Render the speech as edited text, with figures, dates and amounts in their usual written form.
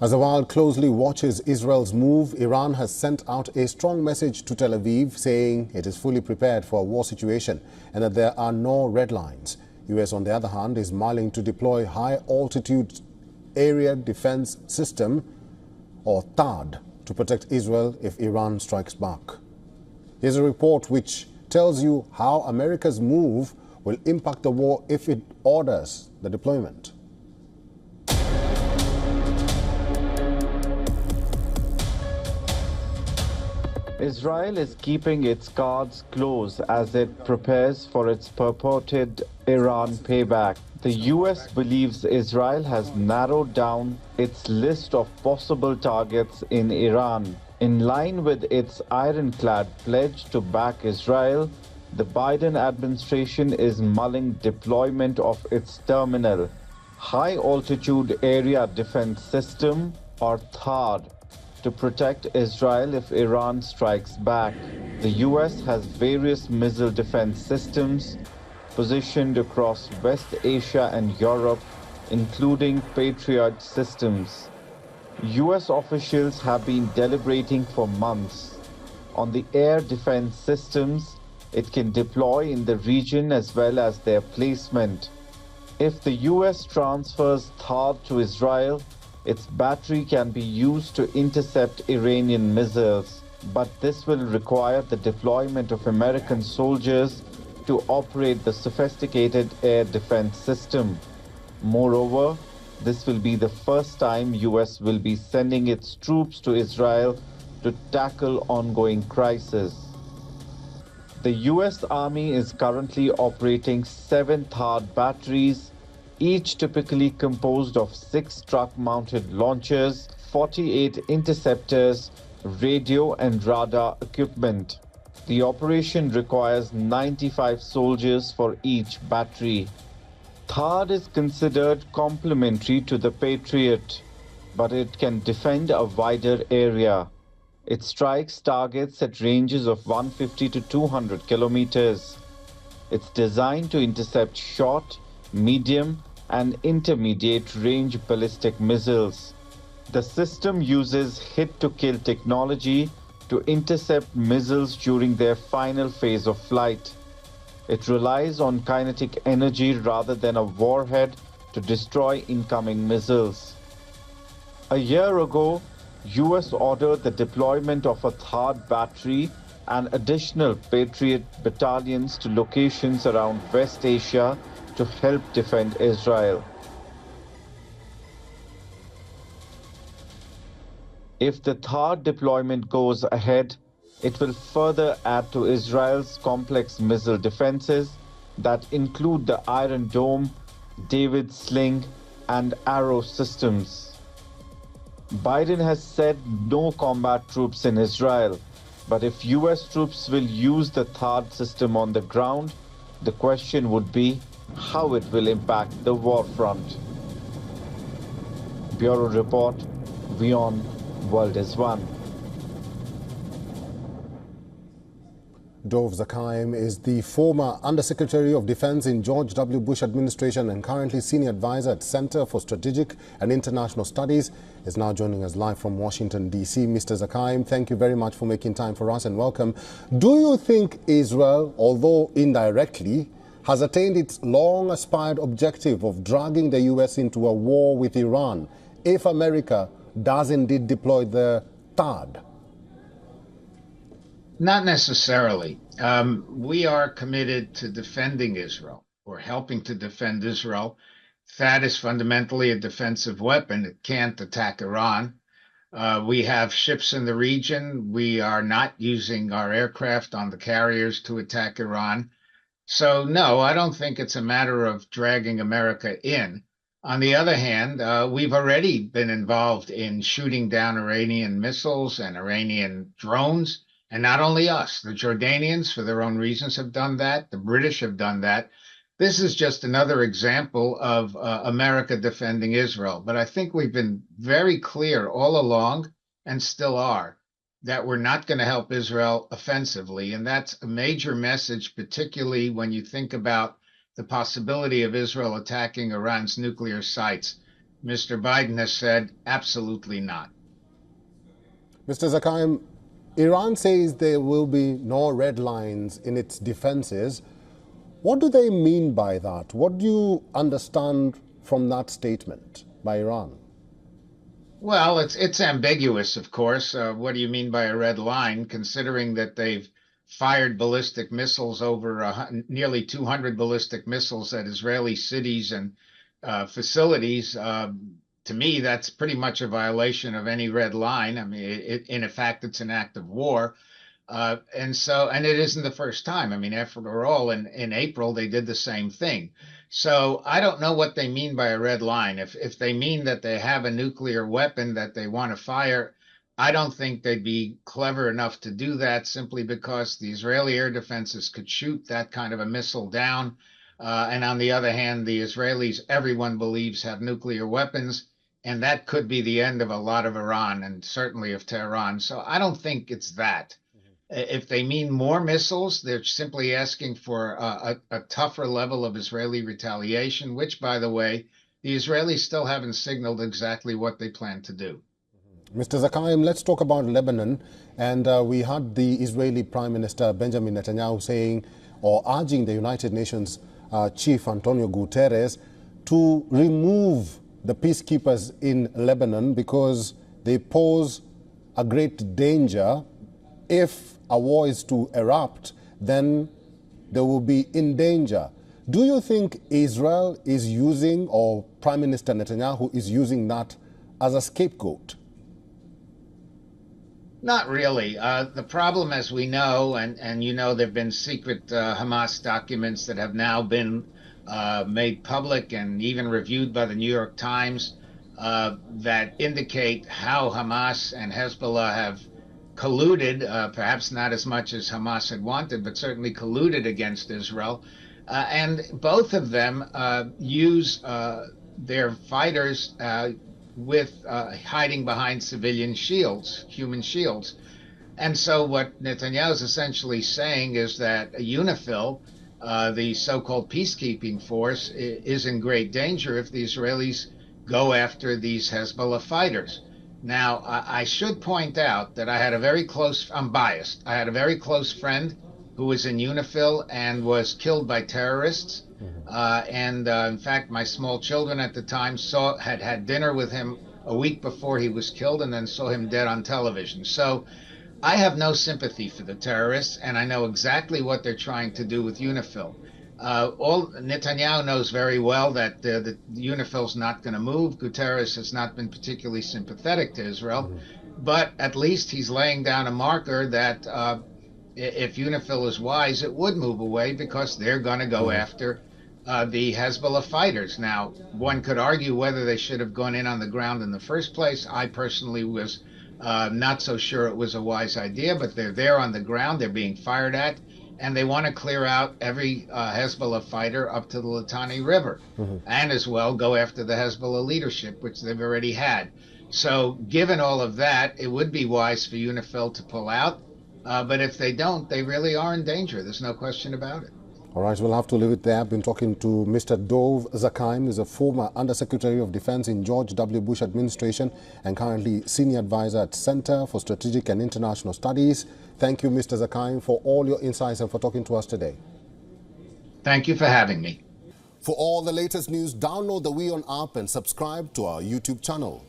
As the world closely watches Israel's move, Iran has sent out a strong message to Tel Aviv saying it is fully prepared for a war situation and that there are no red lines. US, on the other hand, is mulling to deploy high-altitude area defense system, or THAAD, to protect Israel if Iran strikes back. Here's a report which tells you how America's move will impact the war if it orders the deployment. Israel is keeping its cards close as it prepares for its purported Iran payback. The US believes Israel has narrowed down its list of possible targets in Iran. In line with its ironclad pledge to back Israel, the Biden administration is mulling deployment of its terminal high-altitude area defense system, or THAAD, to protect Israel if Iran strikes back. The US has various missile defense systems positioned across West Asia and Europe, including Patriot systems. US officials have been deliberating for months on the air defense systems it can deploy in the region as well as their placement. If the US transfers THAAD to Israel, its battery can be used to intercept Iranian missiles, but this will require the deployment of American soldiers to operate the sophisticated air defense system. Moreover, this will be the first time US will be sending its troops to Israel to tackle ongoing crisis. The US Army is currently operating 7 THAAD batteries, each typically composed of 6 truck-mounted launchers, 48 interceptors, radio and radar equipment. The operation requires 95 soldiers for each battery. THAAD is considered complementary to the Patriot, but it can defend a wider area. It strikes targets at ranges of 150 to 200 kilometers. It's designed to intercept short, medium, and intermediate range ballistic missiles. The system uses hit-to-kill technology to intercept missiles during their final phase of flight. It relies on kinetic energy rather than a warhead to destroy incoming missiles. A year ago, US ordered the deployment of a THAAD battery and additional Patriot battalions to locations around West Asia to help defend Israel. If the THAAD deployment goes ahead, it will further add to Israel's complex missile defenses that include the Iron Dome, David Sling, and Arrow systems. Biden has said no combat troops in Israel, but if US troops will use the THAAD system on the ground, the question would be how it will impact the war front. Bureau Report, WION World is One. Dov Zakhaim is the former Undersecretary of Defense in George W. Bush administration and currently Senior Advisor at Center for Strategic and International Studies. Is now joining us live from Washington, D.C. Mr. Zakhaim, thank you very much for making time for us and welcome. Do you think Israel, although indirectly, has attained its long-aspired objective of dragging the U.S. into a war with Iran if America does indeed deploy the THAAD? Not necessarily. We are committed to defending Israel or helping to defend Israel. THAAD is fundamentally a defensive weapon. It can't attack Iran. We have ships in the region. We are not using our aircraft on the carriers to attack Iran. So, no, I don't think it's a matter of dragging America in. On the other hand, we've already been involved in shooting down Iranian missiles and Iranian drones. And not only us, the Jordanians, for their own reasons, have done that. The British have done that. This is just another example of America defending Israel. But I think we've been very clear all along, and still are, that we're not going to help Israel offensively. And that's a major message, particularly when you think about the possibility of Israel attacking Iran's nuclear sites. Mr. Biden has said absolutely not. Mr. Zakhaim, Iran says there will be no red lines in its defenses. What do they mean by that? What do you understand from that statement by Iran? Well, it's ambiguous, of course. What do you mean by a red line, considering that they've fired ballistic missiles over nearly 200 ballistic missiles at Israeli cities and facilities? To me, that's pretty much a violation of any red line. I mean, in effect, it's an act of war. And it isn't the first time. I mean, after all, in April, they did the same thing. So I don't know what they mean by a red line. If they mean that they have a nuclear weapon that they want to fire, I don't think they'd be clever enough to do that simply because the Israeli air defenses could shoot that kind of a missile down. And on the other hand, the Israelis, everyone believes, have nuclear weapons. And that could be the end of a lot of Iran and certainly of Tehran. So I don't think it's that. If they mean more missiles, they're simply asking for a tougher level of Israeli retaliation, which, by the way, the Israelis still haven't signaled exactly what they plan to do. Mr. Zakhaim, let's talk about Lebanon. And we had the Israeli Prime Minister Benjamin Netanyahu saying or urging the United Nations Chief Antonio Guterres to remove the peacekeepers in Lebanon because they pose a great danger. If a war is to erupt, then they will be in danger. Do you think Israel is using, or Prime Minister Netanyahu is using that as a scapegoat? Not really. The problem, as we know, and you know, there have been secret Hamas documents that have now been made public and even reviewed by the New York Times that indicate how Hamas and Hezbollah have colluded, perhaps not as much as Hamas had wanted, but certainly colluded against Israel. And both of them use their fighters with hiding behind civilian shields, human shields. And so what Netanyahu is essentially saying is that UNIFIL, the so-called peacekeeping force, is in great danger if the Israelis go after these Hezbollah fighters. Now, I should point out that I'm biased. I had a very close friend who was in UNIFIL and was killed by terrorists. In fact, my small children at the time had dinner with him a week before he was killed and then saw him dead on television. So I have no sympathy for the terrorists, and I know exactly what they're trying to do with UNIFIL. Netanyahu knows very well that the UNIFIL's not going to move. Guterres has not been particularly sympathetic to Israel, but at least he's laying down a marker that if UNIFIL is wise, it would move away because they're going to go after the Hezbollah fighters. Now, one could argue whether they should have gone in on the ground in the first place. I personally was not so sure it was a wise idea, but they're there on the ground. They're being fired at. And they want to clear out every Hezbollah fighter up to the Litani River and as well go after the Hezbollah leadership, which they've already had. So given all of that, it would be wise for UNIFIL to pull out. But if they don't, they really are in danger. There's no question about it. All right, we'll have to leave it there. I've been talking to Mr. Dov Zakhaim, who's a former Undersecretary of Defense in George W. Bush administration and currently Senior Advisor at Center for Strategic and International Studies. Thank you, Mr. Zakhaim, for all your insights and for talking to us today. Thank you for having me. For all the latest news, download the WION app and subscribe to our YouTube channel.